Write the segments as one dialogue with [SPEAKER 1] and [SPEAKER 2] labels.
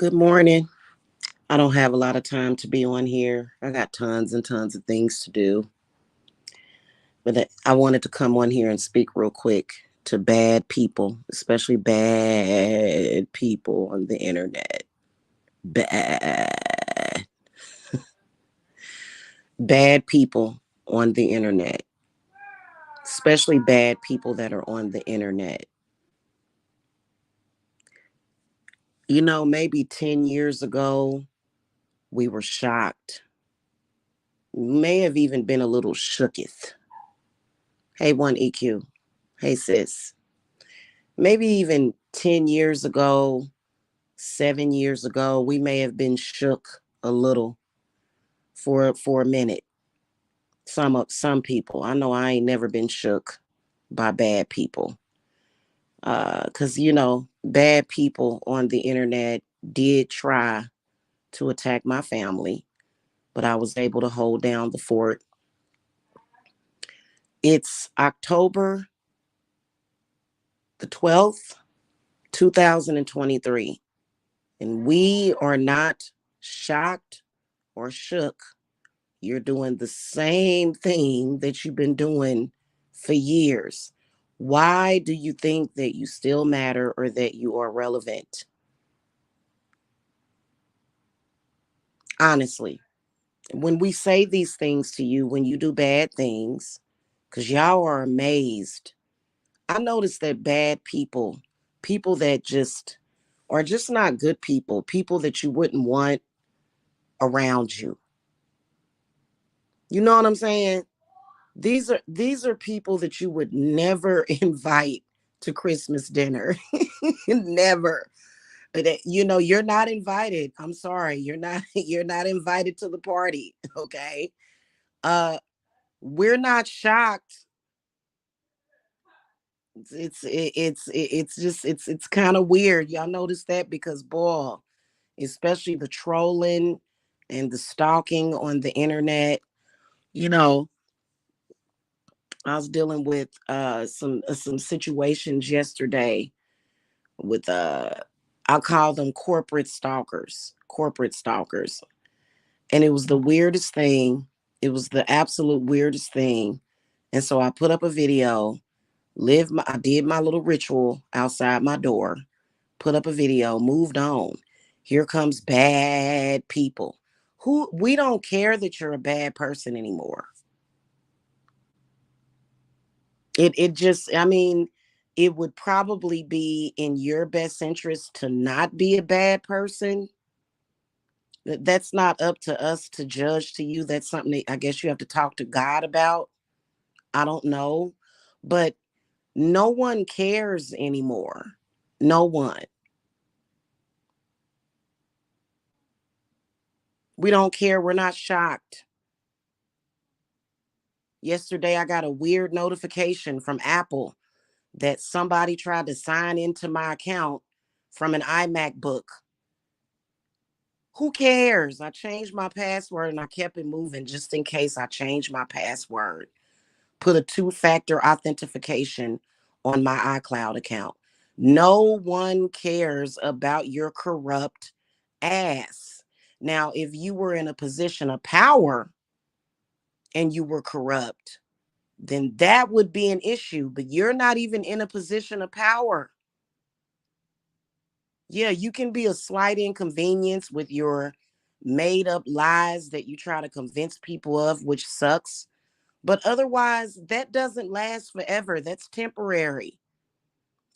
[SPEAKER 1] Good morning. I don't have a lot of time to be on here. I got tons and tons of things to do. But I wanted to come on here and speak real quick to bad people, especially bad people on the internet. Bad. Bad people on the internet, especially bad people that are on the internet. Maybe 10 years ago, we were shocked. May have even been a little shooketh. Hey, 1EQ. Hey, sis. Maybe even 10 years ago, 7 years ago, we may have been shook a little for a minute. Some people. I know I ain't never been shook by bad people. Cause bad people on the internet did try to attack my family, but I was able to hold down the fort. It's October the 12th, 2023. And we are not shocked or shook. You're doing the same thing that you've been doing for years. Why do you think that you still matter or that you are relevant? Honestly, when we say these things to you, when you do bad things, because y'all are amazed. I noticed that bad people, people that just are just not good people, people that you wouldn't want around you. You know what I'm saying? These are people that you would never invite to Christmas dinner. Never. You're not invited. I'm sorry. You're not invited to the party, okay? Uh we're not shocked. It's kind of weird. Y'all notice that because boy, especially the trolling and the stalking on the internet, you know, I was dealing with some situations yesterday with I'll call them corporate stalkers. And it was the weirdest thing. It was the absolute weirdest thing. And so I put up a video, I did my little ritual outside my door, put up a video, moved on. Here comes bad people. Who we don't care that you're a bad person anymore. It just, I mean, it would probably be in your best interest to not be a bad person. That's not up to us to judge to you. That's something that I guess you have to talk to God about. I don't know. But no one cares anymore. No one. We don't care. We're not shocked. Yesterday, I got a weird notification from Apple that somebody tried to sign into my account from an iMac book. Who cares? I changed my password and I kept it moving just in case I changed my password. Put a two-factor authentication on my iCloud account. No one cares about your corrupt ass. Now, if you were in a position of power and you were corrupt, then that would be an issue, but you're not even in a position of power. Yeah, you can be a slight inconvenience with your made up lies that you try to convince people of, which sucks. But otherwise, that doesn't last forever. That's temporary.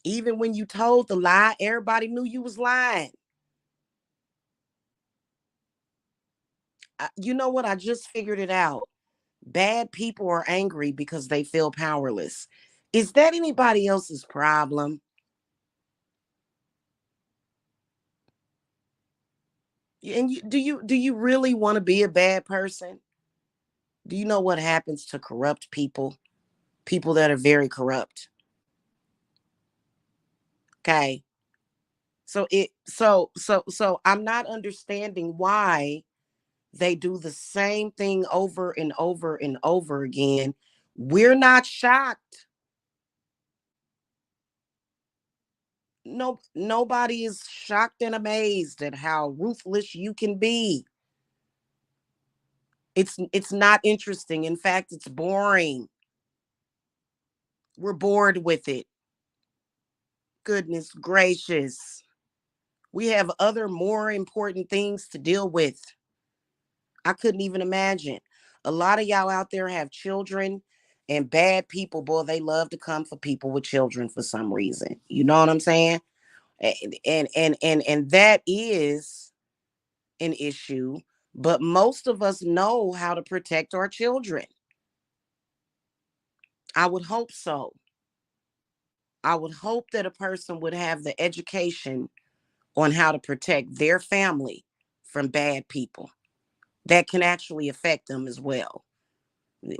[SPEAKER 1] Even when you told the lie, everybody knew you was lying. You know what? I just figured it out. Bad people are angry because they feel powerless. Is that anybody else's problem? And do you really want to be a bad person? Do you know what happens to corrupt people? People that are very corrupt. Okay. So I'm not understanding why they do the same thing over and over and over again. We're not shocked. No, nobody is shocked and amazed at how ruthless you can be. It's not interesting. In fact, it's boring. We're bored with it. Goodness gracious. We have other more important things to deal with. I couldn't even imagine. A lot of y'all out there have children, and bad people, boy, they love to come for people with children for some reason. You know what I'm saying? And that is an issue, but most of us know how to protect our children. I would hope so. I would hope that a person would have the education on how to protect their family from bad people that can actually affect them as well.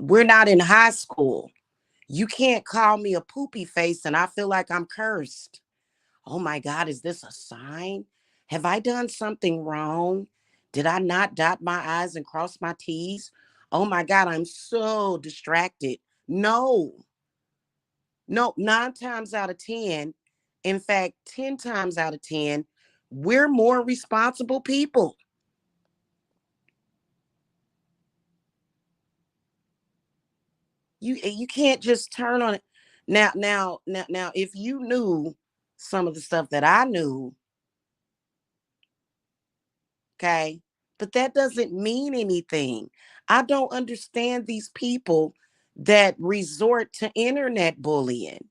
[SPEAKER 1] We're not in high school. You can't call me a poopy face and I feel like I'm cursed. Oh my God, is this a sign? Have I done something wrong? Did I not dot my I's and cross my T's? Oh my God, I'm so distracted. No, no, 9 times out of 10, in fact, 10 times out of 10, we're more responsible people. You can't just turn on it. Now, if you knew some of the stuff that I knew, okay, but that doesn't mean anything. I don't understand these people that resort to internet bullying.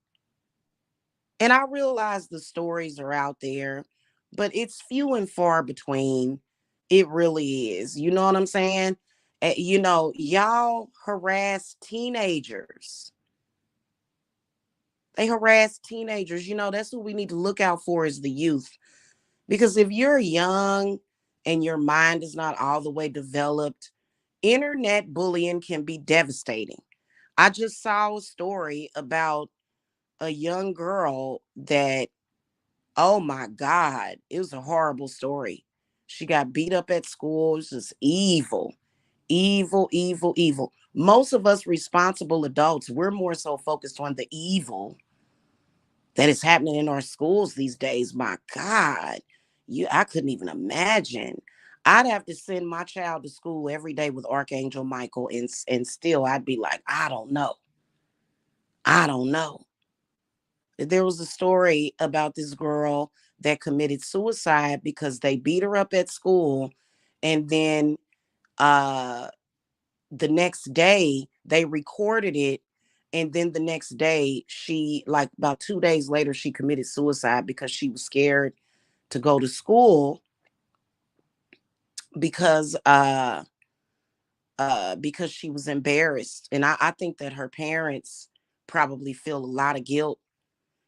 [SPEAKER 1] And I realize the stories are out there, but it's few and far between. It really is. You know what I'm saying? Y'all harass teenagers. They harass teenagers. That's what we need to look out for is the youth. Because if you're young and your mind is not all the way developed, internet bullying can be devastating. I just saw a story about a young girl that, oh my God, it was a horrible story. She got beat up at school. It's just evil, evil, evil, evil. Most of us responsible adults, we're more so focused on the evil that is happening in our schools these days. My God, I couldn't even imagine. I'd have to send my child to school every day with Archangel Michael, and still I'd be like, I don't know. I don't know. There was a story about this girl that committed suicide because they beat her up at school, and then uh the next day they recorded it, and then the next day she, like about 2 days later, she committed suicide because she was scared to go to school because because she was embarrassed. And I think that her parents probably feel a lot of guilt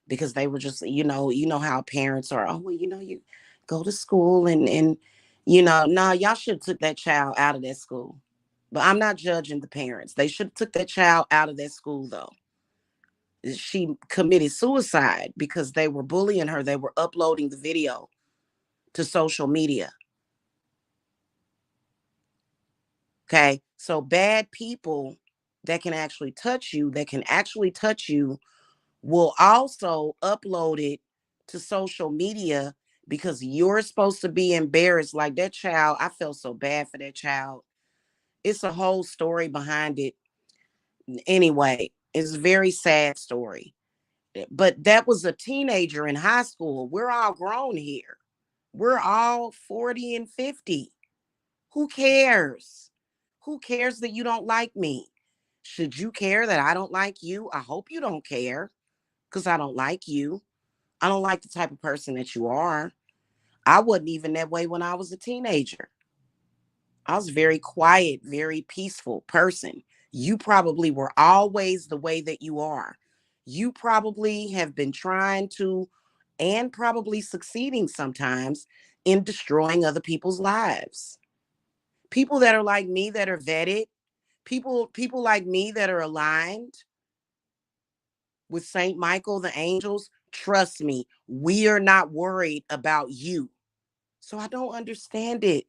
[SPEAKER 1] because they were just, you know how parents are. Oh well, you go to school, and nah, y'all should have took that child out of that school. But I'm not judging the parents. They should have took that child out of that school though. She committed suicide because they were bullying her. They were uploading the video to social media. Okay. So bad people that can actually touch you, will also upload it to social media because you're supposed to be embarrassed. Like that child, I felt so bad for that child. It's a whole story behind it. Anyway, it's a very sad story. But that was a teenager in high school. We're all grown here. We're all 40 and 50. Who cares? Who cares that you don't like me? Should you care that I don't like you? I hope you don't care because I don't like you. I don't like the type of person that you are. I wasn't even that way when I was a teenager. I was a very quiet, very peaceful person. You probably were always the way that you are. You probably have been trying to, and probably succeeding sometimes, in destroying other people's lives. People that are like me, that are vetted, people like me that are aligned with Saint Michael, the angels, trust me, we are not worried about you. So I don't understand it.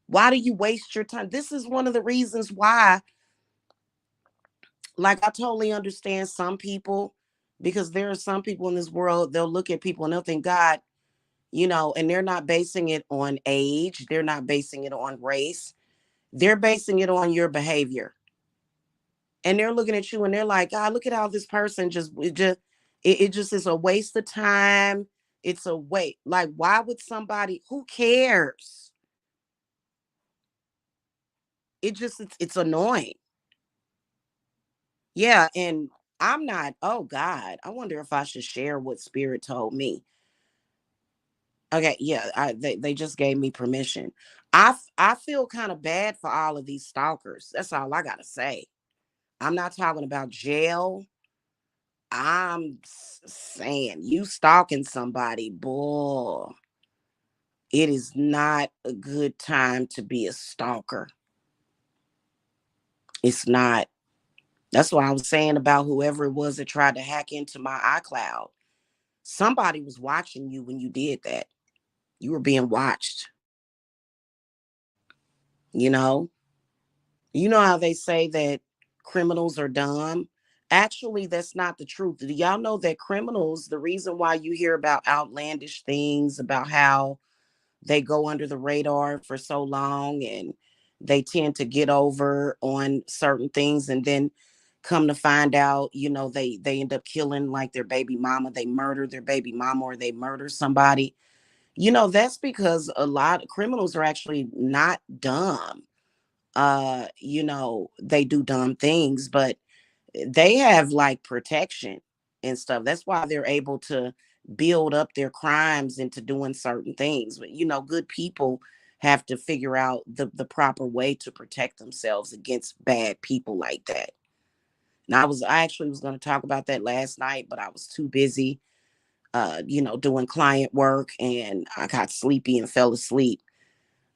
[SPEAKER 1] Why do you waste your time? This is one of the reasons why, like, I totally understand some people Because there are some people in this world, they'll look at people and they'll think, God, and they're not basing it on age, they're not basing it on race, they're basing it on your behavior. And they're looking at you and they're like, God, look at how this person it just is a waste of time. It's a waste. Like, why would somebody, who cares? It's annoying. Yeah. And I'm not, oh God, I wonder if I should share what Spirit told me. Okay, yeah, they just gave me permission. I feel kind of bad for all of these stalkers. That's all I gotta say. I'm not talking about jail. Saying you stalking somebody, boy, it is not a good time to be a stalker. It's not. That's what I was saying about whoever it was that tried to hack into my iCloud. Somebody was watching you when you did that. You were being watched, you know? You know how they say that criminals are dumb? Actually, that's not the truth. Do y'all know that criminals, the reason why you hear about outlandish things, about how they go under the radar for so long and they tend to get over on certain things and then come to find out, they end up killing like their baby mama, they murder their baby mama or they murder somebody. That's because a lot of criminals are actually not dumb. They do dumb things, but they have like protection and stuff. That's why they're able to build up their crimes into doing certain things. But good people have to figure out the proper way to protect themselves against bad people like that. And I actually was going to talk about that last night, but I was too busy doing client work and I got sleepy and fell asleep.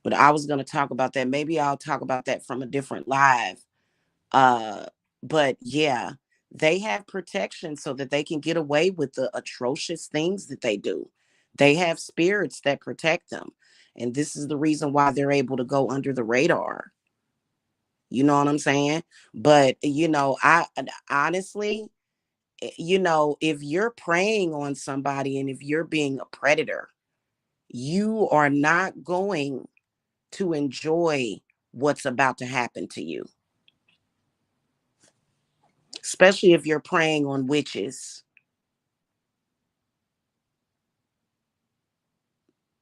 [SPEAKER 1] But I was going to talk about that. Maybe I'll talk about that from a different live. Uh, but yeah, they have protection so that they can get away with the atrocious things that they do. They have spirits that protect them. And this is the reason why they're able to go under the radar. You know what I'm saying? But, I honestly, if you're preying on somebody and if you're being a predator, you are not going to enjoy what's about to happen to you, especially if you're preying on witches.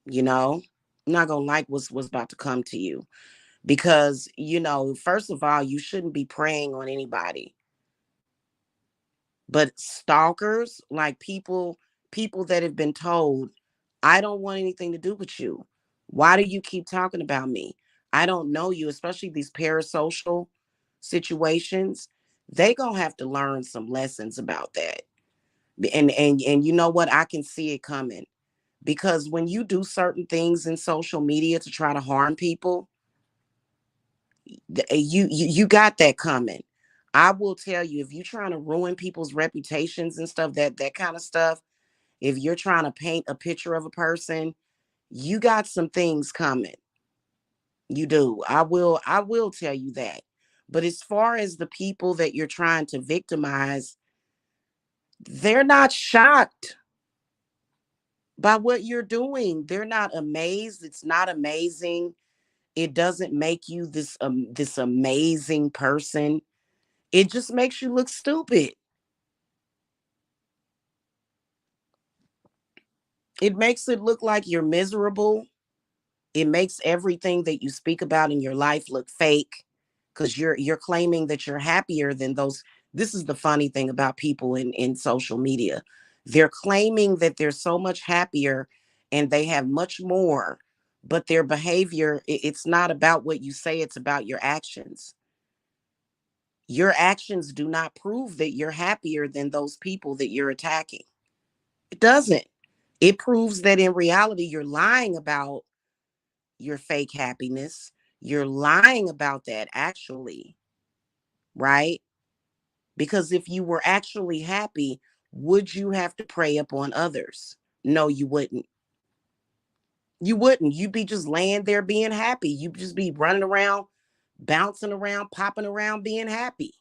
[SPEAKER 1] I'm not gonna like what's about to come to you because first of all, you shouldn't be preying on anybody. But stalkers, like people that have been told, I don't want anything to do with you. Why do you keep talking about me? I don't know you, especially these parasocial situations. They gonna have to learn some lessons about that. And you know what? I can see it coming because when you do certain things in social media to try to harm people, you got that coming. I will tell you, if you're trying to ruin people's reputations and stuff, that kind of stuff, if you're trying to paint a picture of a person, you got some things coming. You do. I will tell you that. But as far as the people that you're trying to victimize, they're not shocked by what you're doing. They're not amazed. It's not amazing. It doesn't make you this amazing person. It just makes you look stupid. It makes it look like you're miserable. It makes everything that you speak about in your life look fake because you're claiming that you're happier than those. This is the funny thing about people in social media. They're claiming that they're so much happier and they have much more, but their behavior, it's not about what you say, it's about your actions. Your actions do not prove that you're happier than those people that you're attacking. It doesn't. It proves that in reality, you're lying about your fake happiness. You're lying about that actually, right? Because if you were actually happy, would you have to prey upon others? No, you wouldn't. You wouldn't. You'd be just laying there being happy. You'd just be running around, bouncing around, popping around, being happy.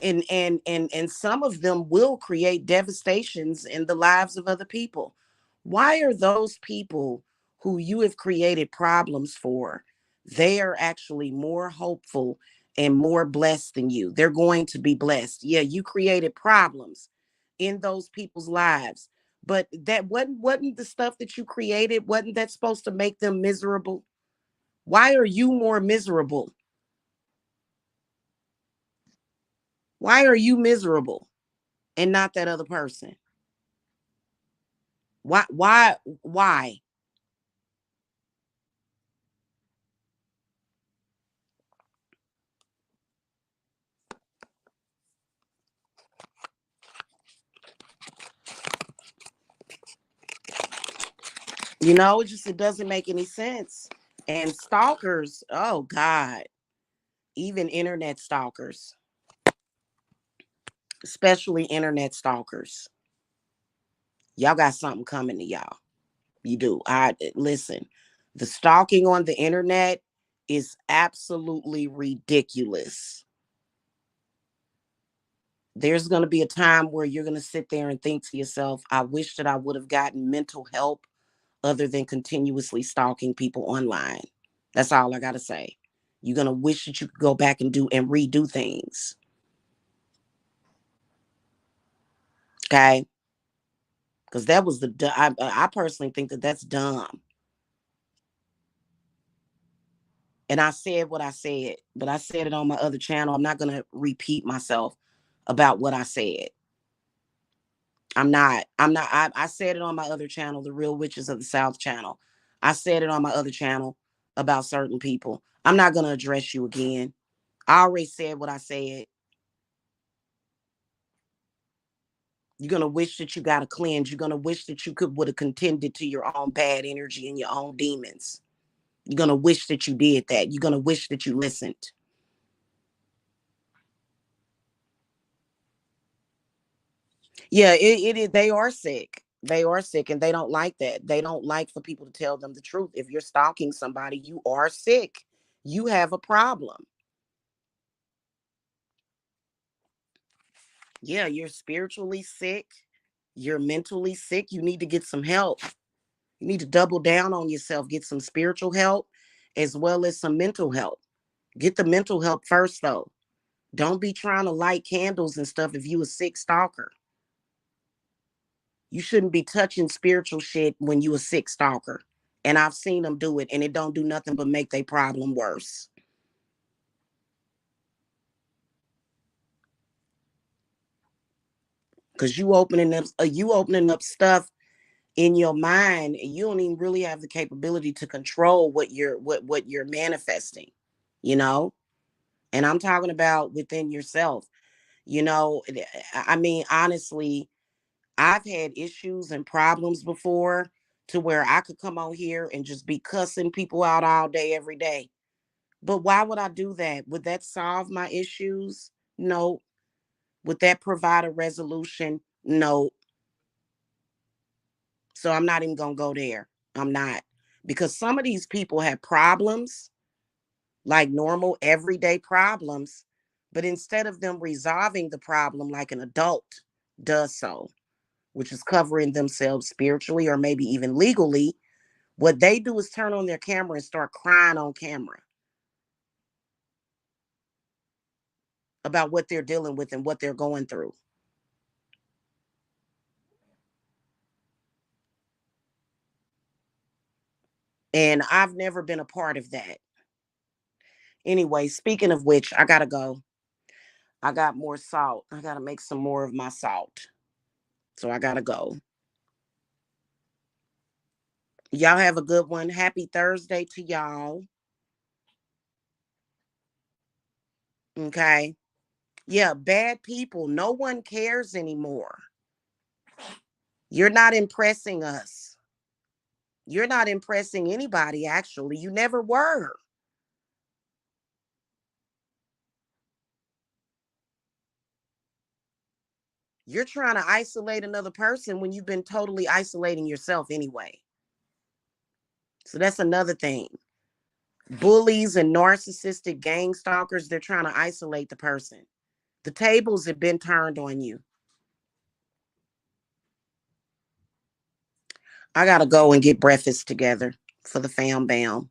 [SPEAKER 1] And some of them will create devastations in the lives of other people. Why are those people who you have created problems for, they are actually more hopeful and more blessed than you? They're going to be blessed. Yeah, you created problems in those people's lives, but that wasn't the stuff that you created, wasn't that supposed to make them miserable? Why are you more miserable? Why are you miserable and not that other person? Why? It doesn't make any sense. And stalkers, oh God, even internet stalkers, especially internet stalkers. Y'all got something coming to y'all. You do. I listen. The stalking on the internet is absolutely ridiculous. There's going to be a time where you're going to sit there and think to yourself, I wish that I would have gotten mental help other than continuously stalking people online. That's all I got to say. You're going to wish that you could go back and do and redo things. Okay. Because that was I personally think that that's dumb. And I said what I said, but I said it on my other channel. I'm not going to repeat myself about what I said. I said it on my other channel, the Real Witches of the South channel. I said it on my other channel about certain people. I'm not going to address you again. I already said what I said. You're going to wish that you got a cleanse. You're going to wish that you would have contended to your own bad energy and your own demons. You're going to wish that you did that. You're going to wish that you listened. Yeah, it is. They are sick. They are sick and they don't like that. They don't like for people to tell them the truth. If you're stalking somebody, you are sick. You have a problem. Yeah, you're spiritually sick. You're mentally sick. You need to get some help. You need to double down on yourself, get some spiritual help as well as some mental help. Get the mental help first, though. Don't be trying to light candles and stuff if you a sick stalker. You shouldn't be touching spiritual shit when you a sick stalker. And I've seen them do it, and it don't do nothing but make their problem worse. Cause you opening up stuff in your mind, and you don't even really have the capability to control what you're manifesting. You know, and I'm talking about within yourself. I mean, honestly, I've had issues and problems before to where I could come on here and just be cussing people out all day, every day. But why would I do that? Would that solve my issues? No. Would that provide a resolution? No. So I'm not even going to go there. I'm not. Because some of these people have problems, like normal everyday problems, but instead of them resolving the problem like an adult does so, which is covering themselves spiritually or maybe even legally, what they do is turn on their camera and start crying on camera about what they're dealing with and what they're going through. And I've never been a part of that. Anyway, speaking of which, I gotta go. I got more salt. I gotta make some more of my salt. So I gotta go. Y'all have a good one. Happy Thursday to y'all. Okay. Yeah, bad people. No one cares anymore. You're not impressing us. You're not impressing anybody, actually. You never were. You're trying to isolate another person when you've been totally isolating yourself anyway. So that's another thing. Bullies and narcissistic gang stalkers, they're trying to isolate the person. The tables have been turned on you. I gotta go and get breakfast together for the fam bam.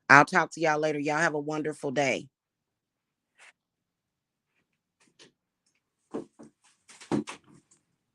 [SPEAKER 1] I'll talk to y'all later. Y'all have a wonderful day.